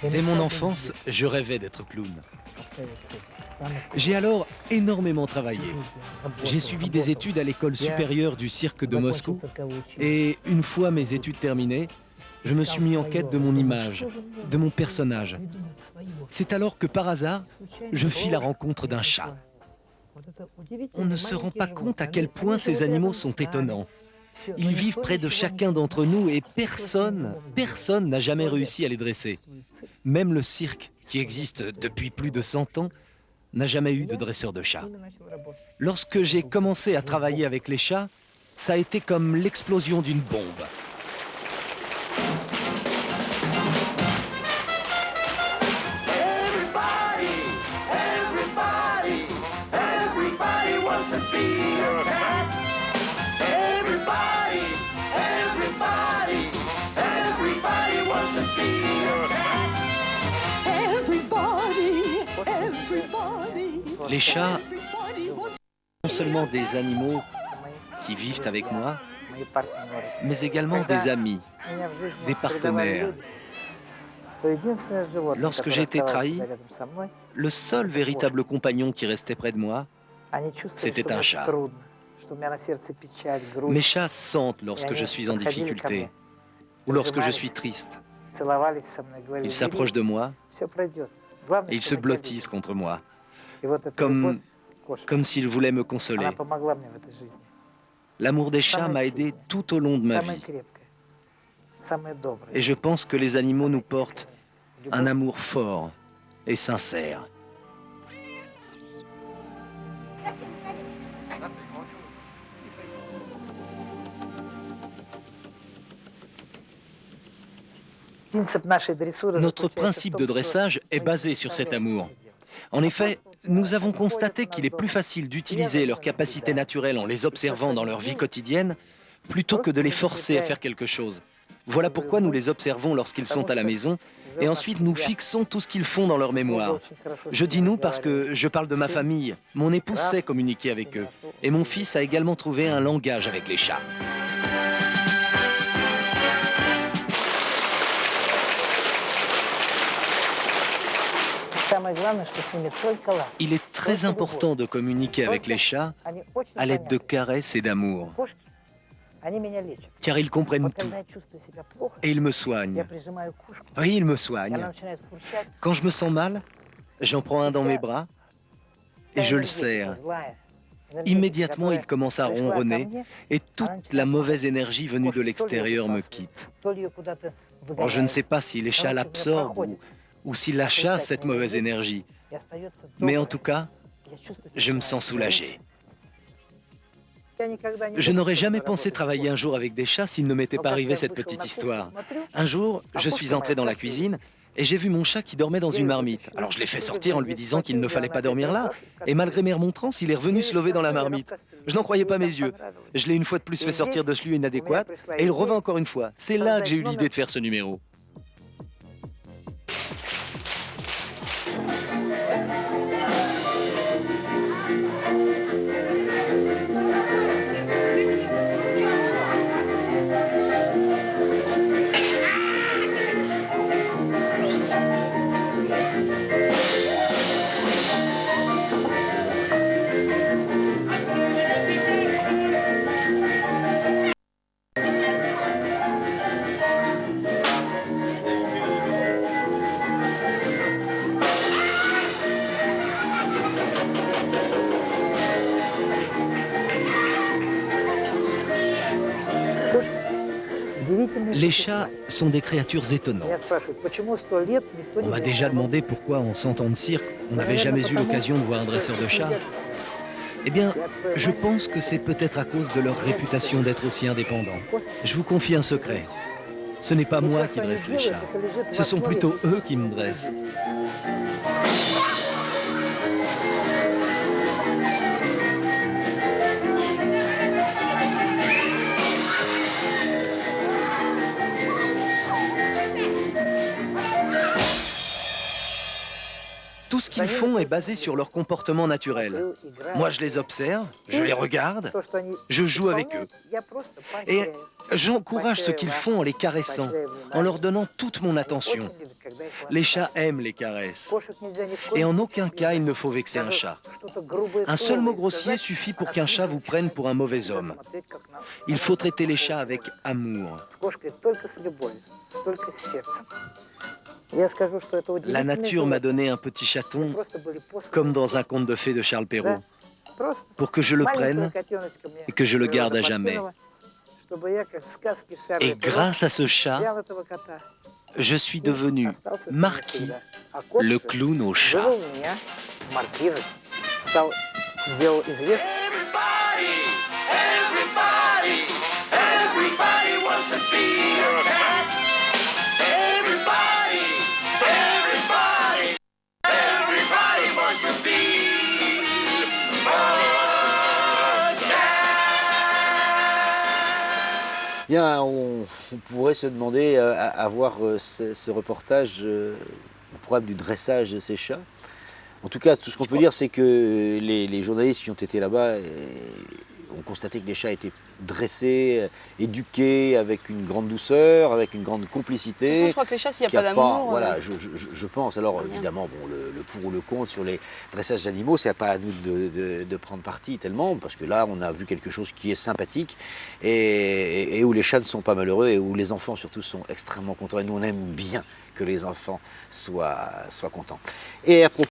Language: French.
Dès mon enfance, je rêvais d'être clown. J'ai alors énormément travaillé. J'ai suivi des études à l'école supérieure du cirque de Moscou et une fois mes études terminées, je me suis mis en quête de mon image, de mon personnage. C'est alors que par hasard, je fis la rencontre d'un chat. On ne se rend pas compte à quel point ces animaux sont étonnants. Ils vivent près de chacun d'entre nous et personne n'a jamais réussi à les dresser. Même le cirque, qui existe depuis plus de 100 ans, n'a jamais eu de dresseur de chats. Lorsque j'ai commencé à travailler avec les chats, ça a été comme l'explosion d'une bombe. Les chats sont non seulement des animaux qui vivent avec moi, mais également des amis, des partenaires. Lorsque j'ai été trahi, le seul véritable compagnon qui restait près de moi, c'était un chat. Mes chats sentent lorsque je suis en difficulté ou lorsque je suis triste. Ils s'approchent de moi et ils se blottissent contre moi, comme s'ils voulaient me consoler. L'amour des chats m'a aidé tout au long de ma vie. Et je pense que les animaux nous portent un amour fort et sincère. Notre principe de dressage est basé sur cet amour. En effet, nous avons constaté qu'il est plus facile d'utiliser leurs capacités naturelles en les observant dans leur vie quotidienne plutôt que de les forcer à faire quelque chose. Voilà pourquoi nous les observons lorsqu'ils sont à la maison et ensuite nous fixons tout ce qu'ils font dans leur mémoire. Je dis nous parce que je parle de ma famille. Mon épouse sait communiquer avec eux et mon fils a également trouvé un langage avec les chats. Il est très important de communiquer avec les chats à l'aide de caresses et d'amour, car ils comprennent tout et ils me soignent. Oui, ils me soignent. Quand je me sens mal, j'en prends un dans mes bras et je le serre. Immédiatement, il commence à ronronner et toute la mauvaise énergie venue de l'extérieur me quitte. Or, je ne sais pas si les chats l'absorbent ou s'il la chasse, cette mauvaise énergie. Mais en tout cas, je me sens soulagé. Je n'aurais jamais pensé travailler un jour avec des chats s'il ne m'était pas arrivé cette petite histoire. Un jour, je suis entré dans la cuisine et j'ai vu mon chat qui dormait dans une marmite. Alors je l'ai fait sortir en lui disant qu'il ne fallait pas dormir là. Et malgré mes remontrances, il est revenu se lever dans la marmite. Je n'en croyais pas mes yeux. Je l'ai une fois de plus fait sortir de ce lieu inadéquat et il revint encore une fois. C'est là que j'ai eu l'idée de faire ce numéro. Les chats sont des créatures étonnantes. On m'a déjà demandé pourquoi en 100 ans de cirque, on n'avait jamais eu l'occasion de voir un dresseur de chats. Eh bien, je pense que c'est peut-être à cause de leur réputation d'être aussi indépendants. Je vous confie un secret. Ce n'est pas moi qui dresse les chats. Ce sont plutôt eux qui me dressent. Tout ce qu'ils font est basé sur leur comportement naturel. Moi, je les observe, je les regarde, je joue avec eux. Et j'encourage ce qu'ils font en les caressant, en leur donnant toute mon attention. Les chats aiment les caresses. Et en aucun cas, il ne faut vexer un chat. Un seul mot grossier suffit pour qu'un chat vous prenne pour un mauvais homme. Il faut traiter les chats avec amour. La nature m'a donné un petit chaton, comme dans un conte de fées de Charles Perrault, pour que je le prenne et que je le garde à jamais. Et grâce à ce chat, je suis devenu Marquis, le clown au chat. Bien, on pourrait se demander, à voir ce reportage, le problème du dressage de ces chats. En tout cas, tout ce qu'on peut dire, c'est que les journalistes qui ont été là-bas ont constaté que les chats étaient dressés, éduqués avec une grande douceur, avec une grande complicité. De toute façon, je crois que les chats, s'il n'y a pas d'amour... Voilà, je pense. Alors évidemment, bon, le pour ou le contre sur les dressages d'animaux, c'est pas à nous de prendre parti tellement, parce que là, on a vu quelque chose qui est sympathique et où les chats ne sont pas malheureux et où les enfants surtout sont extrêmement contents. Et nous, on aime bien que les enfants soient contents. Et à propos